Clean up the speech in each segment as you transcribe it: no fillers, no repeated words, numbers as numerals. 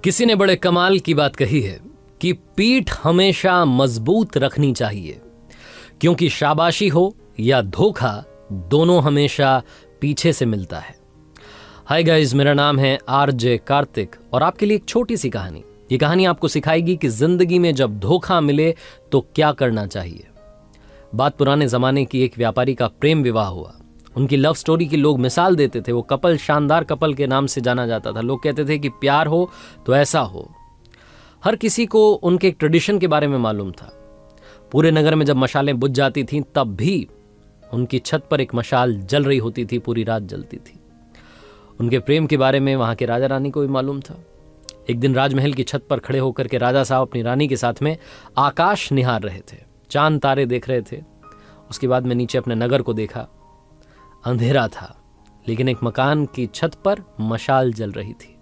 किसी ने बड़े कमाल की बात कही है कि पीठ हमेशा मजबूत रखनी चाहिए, क्योंकि शाबाशी हो या धोखा दोनों हमेशा पीछे से मिलता है। हाय गाइस, मेरा नाम है आरजे कार्तिक और आपके लिए एक छोटी सी कहानी। ये कहानी आपको सिखाएगी कि जिंदगी में जब धोखा मिले तो क्या करना चाहिए। बात पुराने जमाने की एक व्यापारी का प्रेम विवाह हुआ। उनकी लव स्टोरी की लोग मिसाल देते थे। वो कपल शानदार कपल के नाम से जाना जाता था। लोग कहते थे कि प्यार हो तो ऐसा हो। हर किसी को उनके एक ट्रेडिशन के बारे में मालूम था। पूरे नगर में जब मशालें बुझ जाती थीं तब भी उनकी छत पर एक मशाल जल रही होती थी, पूरी रात जलती थी। उनके प्रेम के बारे में वहां के राजा रानी को भी मालूम था। एक दिन राजमहल की छत पर खड़े होकर के राजा साहब अपनी रानी के साथ में आकाश निहार रहे थे, चांद तारे देख रहे थे। उसके बाद में नीचे अपने नगर को देखा। अंधेरा था, लेकिन एक मकान की छत पर मशाल जल रही थी।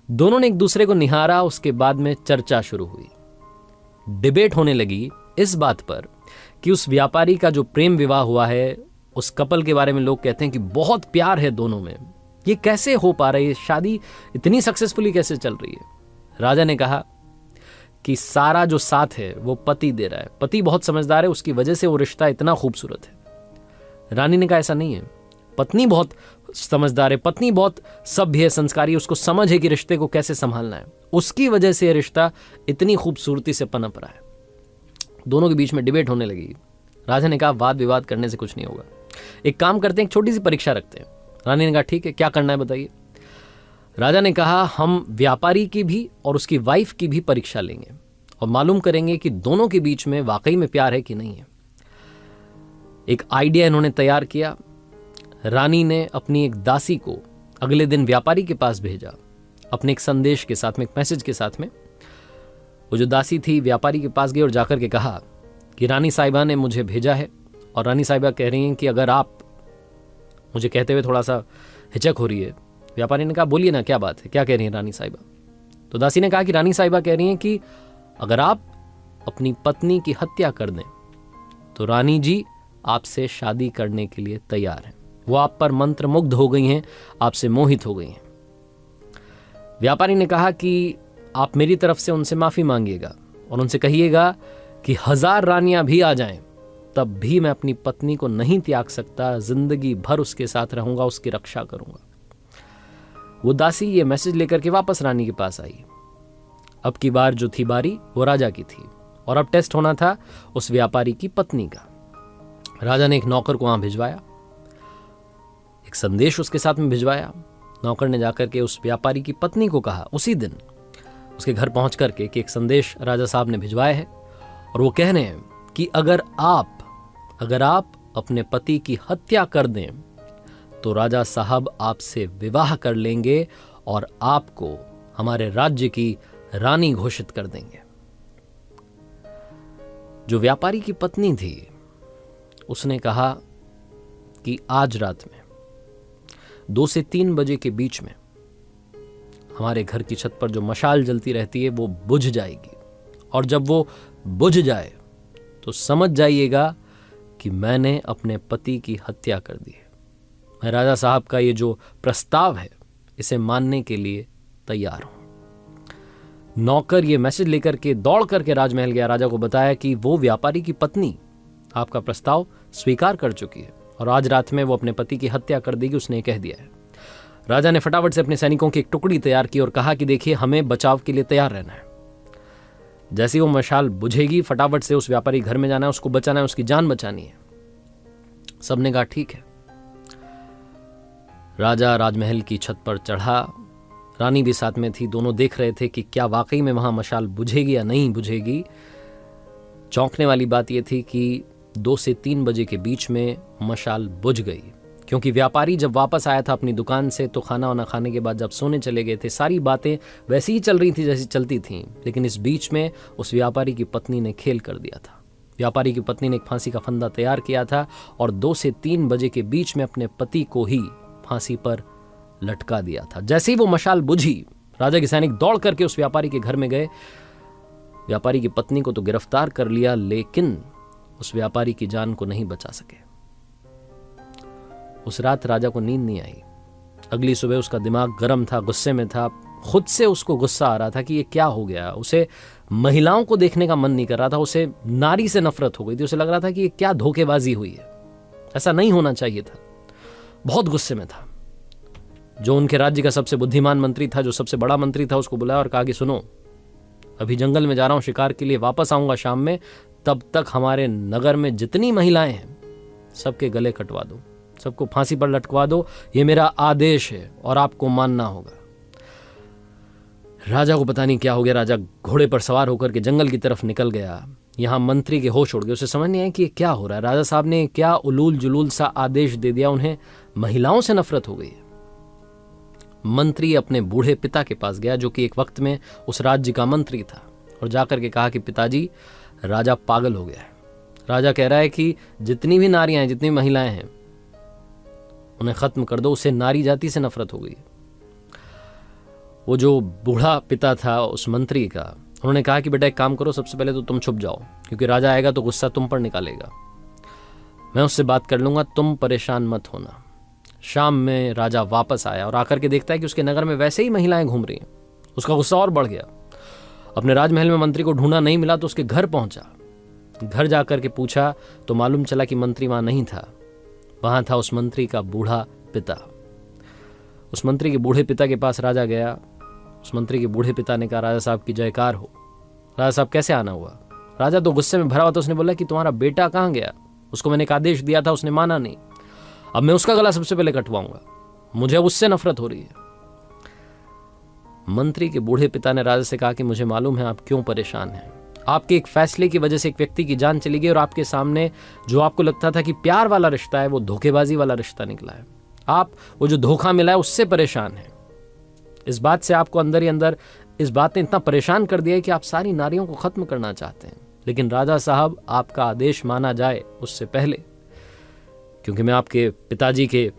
दोनों ने एक दूसरे को निहारा। उसके बाद में चर्चा शुरू हुई। डिबेट होने लगी इस बात पर कि उस व्यापारी का जो प्रेम विवाह हुआ है, उस कपल के बारे में लोग कहते हैं कि बहुत प्यार है दोनों में। ये कैसे हो पा रही है, शादी इतनी सक्सेसफुली कैसे चल रही है। राजा ने कहा कि सारा जो साथ है वो पति दे रहा है। पति बहुत समझदार है, उसकी वजह से वो रिश्ता इतना खूबसूरत है। रानी ने कहा ऐसा नहीं है, पत्नी बहुत समझदार है, पत्नी बहुत सभ्य है, संस्कारी है, उसको समझ है कि रिश्ते को कैसे संभालना है, उसकी वजह से रिश्ता इतनी खूबसूरती से पनप रहा है। दोनों के बीच में डिबेट होने लगी। राजा ने कहा वाद विवाद करने से कुछ नहीं होगा, एक काम करते हैं, एक छोटी सी परीक्षा रखते हैं। रानी ने कहा ठीक है, क्या करना है बताइए। राजा ने कहा हम व्यापारी की भी और उसकी वाइफ की भी परीक्षा लेंगे और मालूम करेंगे कि दोनों के बीच में वाकई में प्यार है कि नहीं है। एक आइडिया इन्होंने तैयार किया। रानी ने अपनी एक दासी को अगले दिन व्यापारी के पास भेजा, अपने एक संदेश के साथ में, एक मैसेज के साथ में। वो जो दासी थी व्यापारी के पास गई और जाकर के कहा कि रानी साहिबा ने मुझे भेजा है। और रानी साहिबा कह रही हैं कि अगर आप, मुझे कहते हुए थोड़ा सा हिचक हो रही है। व्यापारी ने कहा बोलिए ना, क्या बात है, क्या कह रही हैं रानी साहिबा। तो दासी ने कहा कि रानी साहिबा कह रही हैं कि अगर आप अपनी पत्नी की हत्या कर दें तो रानी जी आपसे शादी करने के लिए तैयार हैं। वो आप पर मंत्रमुग्ध हो गई हैं, आपसे मोहित हो गई हैं। व्यापारी ने कहा कि आप मेरी तरफ से उनसे माफी मांगिएगा और उनसे कहिएगा कि 1000 रानियां भी आ जाएं तब भी मैं अपनी पत्नी को नहीं त्याग सकता, जिंदगी भर उसके साथ रहूंगा, उसकी रक्षा करूंगा। वो दासी ये मैसेज लेकर के वापस रानी के पास आई। अब की बार जो थी बारी वो राजा की थी और अब टेस्ट होना था उस व्यापारी की पत्नी का। राजा ने एक नौकर को वहां भिजवाया, एक संदेश उसके साथ में भिजवाया। नौकर ने जाकर के उस व्यापारी की पत्नी को कहा उसी दिन उसके घर पहुंच करके कि एक संदेश राजा साहब ने भिजवाया है और वो कह रहे हैं कि अगर आप अपने पति की हत्या कर दें तो राजा साहब आपसे विवाह कर लेंगे और आपको हमारे राज्य की रानी घोषित कर देंगे। जो व्यापारी की पत्नी थी उसने कहा कि आज रात में 2 से 3 बजे के बीच में हमारे घर की छत पर जो मशाल जलती रहती है वो बुझ जाएगी, और जब वो बुझ जाए तो समझ जाइएगा कि मैंने अपने पति की हत्या कर दी है। मैं राजा साहब का ये जो प्रस्ताव है इसे मानने के लिए तैयार हूं। नौकर ये मैसेज लेकर के दौड़ करके राजमहल गया। राजा को बताया कि वो व्यापारी की पत्नी आपका प्रस्ताव स्वीकार कर चुकी है और आज रात में वो अपने पति की हत्या कर देगी, उसने कह दिया है। राजा ने फटाफट से अपने सैनिकों की एक टुकड़ी तैयार की और कहा कि देखिए हमें बचाव के लिए तैयार रहना है। जैसे वो मशाल बुझेगी फटाफट से उस व्यापारी घर में जाना है, उसको बचाना है, उसकी जान बचानी है। सबने कहा ठीक है। राजा राजमहल की छत पर चढ़ा, रानी भी साथ में थी। दोनों देख रहे थे कि क्या वाकई में वहां मशाल बुझेगी या नहीं बुझेगी। चौंकने वाली बात यह थी कि 2 से 3 बजे के बीच में मशाल बुझ गई, क्योंकि व्यापारी जब वापस आया था अपनी दुकान से तो खाना वाना खाने के बाद जब सोने चले गए थे, सारी बातें वैसी ही चल रही थी जैसी चलती थीं। लेकिन इस बीच में उस व्यापारी की पत्नी ने खेल कर दिया था। व्यापारी की पत्नी ने एक फांसी का फंदा तैयार किया था और 2 से 3 बजे के बीच में अपने पति को ही फांसी पर लटका दिया था। जैसे ही वो मशाल बुझी, राजा के सैनिक दौड़ करके उस व्यापारी के घर में गए। व्यापारी की पत्नी को तो गिरफ्तार कर लिया, लेकिन उस व्यापारी की जान को नहीं बचा सके। उस रात राजा को नींद नहीं आई। अगली सुबह उसका दिमाग गर्म था, गुस्से में था, खुद से उसको गुस्सा आ रहा था कि ये क्या हो गया। उसे महिलाओं को देखने का मन नहीं कर रहा था, उसे नारी से नफरत हो गई थी। उसे लग रहा था कि ये क्या धोखेबाजी हुई है, ऐसा नहीं होना चाहिए था। बहुत गुस्से में था। जो उनके राज्य का सबसे बुद्धिमान मंत्री था, जो सबसे बड़ा मंत्री था, उसको बुलाया और कहा कि सुनो, अभी जंगल में जा रहा हूं शिकार के लिए, वापस आऊंगा शाम में, तब तक हमारे नगर में जितनी महिलाएं हैं सबके गले कटवा दो, सबको फांसी पर लटकवा दो, ये मेरा आदेश है और आपको मानना होगा। राजा को पता नहीं क्या हो गया। राजा घोड़े पर सवार होकर के जंगल की तरफ निकल गया। यहां मंत्री के होश उड़ गए। उसे समझ नहीं आया कि ये क्या हो रहा है। राजा साहब ने क्या उलूल जुलूल सा आदेश दे दिया, उन्हें महिलाओं से नफरत हो गई। मंत्री अपने बूढ़े पिता के पास गया, जो कि एक वक्त में उस राज्य का मंत्री था, और जाकर के कहा कि पिताजी, राजा पागल हो गया है। राजा कह रहा है कि जितनी भी नारियां हैं, जितनी महिलाएं हैं, उन्हें खत्म कर दो। उसे नारी जाति से नफरत हो गई। वो जो बूढ़ा पिता था उस मंत्री का, उन्होंने कहा कि बेटा एक काम करो, सबसे पहले तो तुम छुप जाओ, क्योंकि राजा आएगा तो गुस्सा तुम पर निकालेगा। मैं उससे बात कर लूंगा, तुम परेशान मत होना। शाम में राजा वापस आया और आकर के देखता है कि उसके नगर में वैसे ही महिलाएं घूम रही हैं। उसका गुस्सा और बढ़ गया। अपने राजमहल में मंत्री को ढूंढा, नहीं मिला तो उसके घर पहुंचा। घर जाकर के पूछा तो मालूम चला कि मंत्री वहां नहीं था। वहां था उस मंत्री का बूढ़ा पिता। उस मंत्री के बूढ़े पिता के पास राजा गया। उस मंत्री के बूढ़े पिता ने कहा, राजा साहब की जयकार हो। राजा साहब कैसे आना हुआ? राजा तो गुस्से में भरा हुआ था। उसने बोला कि तुम्हारा बेटा कहां गया? उसको मैंने एक आदेश दिया था, उसने माना नहीं। अब मैं उसका गला सबसे पहले कटवाऊंगा, मुझे उससे नफरत हो रही है। मंत्री के बूढ़े पिता ने राजा से कहा कि मुझे मालूम है आप क्यों परेशान हैं। आपके एक फैसले की वजह से एक व्यक्ति की जान चली गई, और आपके सामने जो आपको लगता था कि प्यार वाला रिश्ता है, वो धोखेबाजी वाला रिश्ता निकला है। आप वो जो धोखा मिला है उससे परेशान हैं। इस बात से आपको अंदर ही अंदर इस बात ने इतना परेशान कर दिया है कि आप सारी नारियों को खत्म करना चाहते हैं। लेकिन राजा साहब, आपका आदेश माना जाए उससे पहले, क्योंकि मैं आपके पिताजी के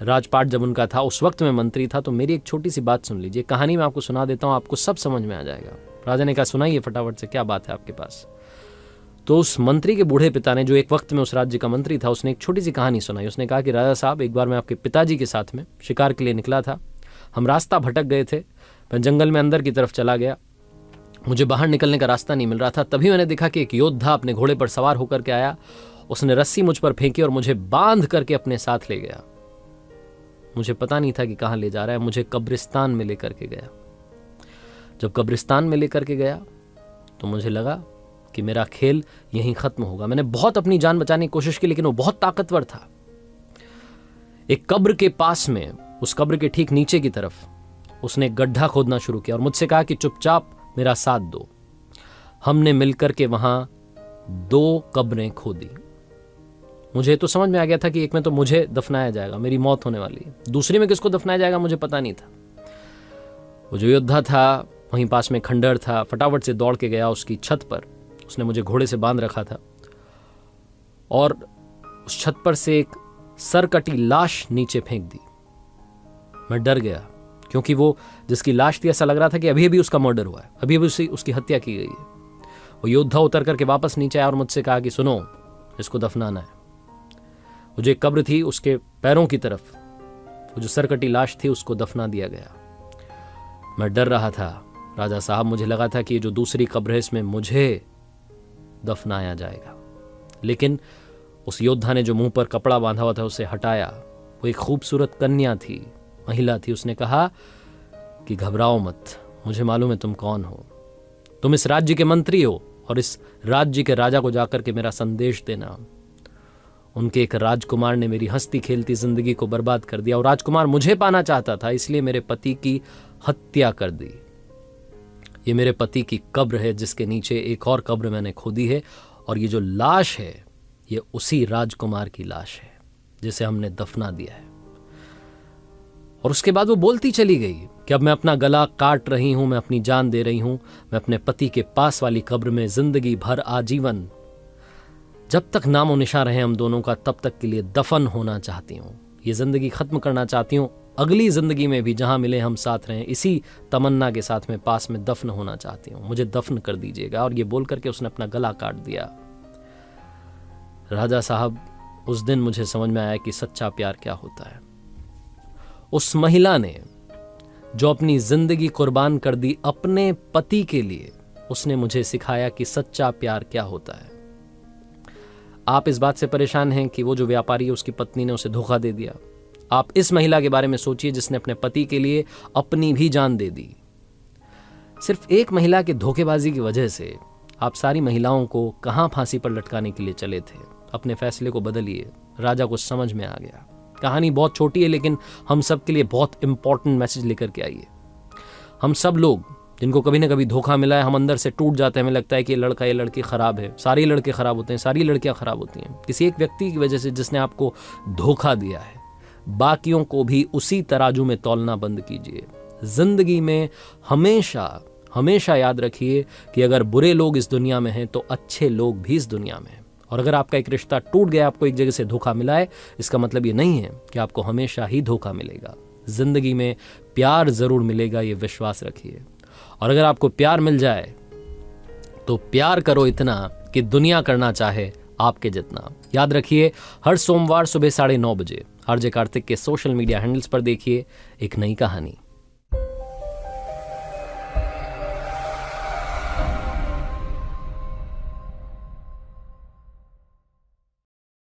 राजपाट जब उनका था, उस वक्त मैं मंत्री था, तो मेरी एक छोटी सी बात सुन लीजिए। कहानी मैं आपको सुना देता हूं, आपको सब समझ में आ जाएगा। राजा ने कहा, सुनाइए फटाफट से, क्या बात है आपके पास? तो उस मंत्री के बूढ़े पिता ने, जो एक वक्त में उस राज्य का मंत्री था, उसने एक छोटी सी कहानी सुनाई। उसने कहा कि राजा साहब, एक बार मैं आपके पिताजी के साथ में शिकार के लिए निकला था। हम रास्ता भटक गए थे। मैं जंगल में अंदर की तरफ चला गया, मुझे बाहर निकलने का रास्ता नहीं मिल रहा था। तभी मैंने देखा कि एक योद्धा अपने घोड़े पर सवार होकर के आया। उसने रस्सी मुझ पर फेंकी और मुझे बांध करके अपने साथ ले गया। मुझे पता नहीं था कि कहां ले जा रहा है। मुझे कब्रिस्तान में लेकर के गया। जब कब्रिस्तान में लेकर के गया तो मुझे लगा कि मेरा खेल यहीं खत्म होगा। मैंने बहुत अपनी जान बचाने की कोशिश की, लेकिन वो बहुत ताकतवर था। एक कब्र के पास में, उस कब्र के ठीक नीचे की तरफ, उसने एक गड्ढा खोदना शुरू किया और मुझसे कहा कि चुपचाप मेरा साथ दो। हमने मिलकर के वहां 2 कब्रें खोदी। मुझे तो समझ में आ गया था कि एक में तो मुझे दफनाया जाएगा, मेरी मौत होने वाली है। दूसरी में किसको दफनाया जाएगा मुझे पता नहीं था। वो जो योद्धा था, वहीं पास में खंडहर था। फटाफट से दौड़ के गया उसकी छत पर। उसने मुझे घोड़े से बांध रखा था और उस छत पर से एक सरकटी लाश नीचे फेंक दी। मैं डर गया, क्योंकि वो जिसकी लाश थी, ऐसा लग रहा था कि अभी अभी उसका मर्डर हुआ है, अभी अभी उसकी हत्या की गई है। वो योद्धा उतर करके वापस नीचे आया और मुझसे कहा कि सुनो, इसको दफनाना है। वो जो एक कब्र थी, उसके पैरों की तरफ वो जो सरकटी लाश थी, उसको दफना दिया गया। मैं डर रहा था राजा साहब। मुझे लगा था कि ये जो दूसरी कब्र है, इसमें मुझे दफनाया जाएगा। लेकिन उस योद्धा ने जो मुंह पर कपड़ा बांधा हुआ था उसे हटाया। वो एक खूबसूरत कन्या थी, महिला थी। उसने कहा कि घबराओ मत, मुझे मालूम है तुम कौन हो। तुम इस राज्य के मंत्री हो और इस राज्य के राजा को जाकर के मेरा संदेश देना। उनके एक राजकुमार ने मेरी हंसती खेलती जिंदगी को बर्बाद कर दिया, और राजकुमार मुझे पाना चाहता था, इसलिए मेरे पति की हत्या कर दी। ये मेरे पति की कब्र है, जिसके नीचे एक और कब्र मैंने खोदी है, और ये जो लाश है, ये उसी राजकुमार की लाश है जिसे हमने दफना दिया है। और उसके बाद वो बोलती चली गई कि अब मैं अपना गला काट रही हूं, मैं अपनी जान दे रही हूं, मैं अपने पति के पास वाली कब्र में जिंदगी भर आजीवन, जब तक नामो निशा रहे हम दोनों का, तब तक के लिए दफन होना चाहती हूं। ये जिंदगी खत्म करना चाहती हूं। अगली जिंदगी में भी जहां मिले हम साथ रहें, इसी तमन्ना के साथ में पास में दफन होना चाहती हूं। मुझे दफन कर दीजिएगा। और ये बोल करके उसने अपना गला काट दिया। राजा साहब, उस दिन मुझे समझ में आया कि सच्चा प्यार क्या होता है। उस महिला ने जो अपनी जिंदगी कुर्बान कर दी अपने पति के लिए, उसने मुझे सिखाया कि सच्चा प्यार क्या होता है। आप इस बात से परेशान हैं कि वो जो व्यापारी है उसकी पत्नी ने उसे धोखा दे दिया। आप इस महिला के बारे में सोचिए जिसने अपने पति के लिए अपनी भी जान दे दी। सिर्फ एक महिला के धोखेबाजी की वजह से आप सारी महिलाओं को कहां फांसी पर लटकाने के लिए चले थे। अपने फैसले को बदलिए। राजा को समझ में आ गया। कहानी बहुत छोटी है लेकिन हम सब के लिए बहुत इंपॉर्टेंट मैसेज लेकर के आई है। हम सब लोग जिनको कभी ना कभी धोखा मिला है, हम अंदर से टूट जाते हैं। हमें लगता है कि ये लड़का ये लड़की खराब है। सारे लड़के खराब होते हैं, सारी लड़कियां खराब होती हैं। किसी एक व्यक्ति की वजह से जिसने आपको धोखा दिया है, बाकियों को भी उसी तराजू में तौलना बंद कीजिए। जिंदगी में हमेशा हमेशा याद रखिए कि अगर बुरे लोग इस दुनिया में हैं तो अच्छे लोग भी इस दुनिया में हैं। और अगर आपका एक रिश्ता टूट गया, आपको एक जगह से धोखा मिला है, इसका मतलब ये नहीं है कि आपको हमेशा ही धोखा मिलेगा। जिंदगी में प्यार जरूर मिलेगा, ये विश्वास रखिए। और अगर आपको प्यार मिल जाए तो प्यार करो इतना कि दुनिया करना चाहे आपके जितना। याद रखिए, हर सोमवार सुबह 9:30 बजे आरजे कार्तिक के सोशल मीडिया हैंडल्स पर देखिए एक नई कहानी।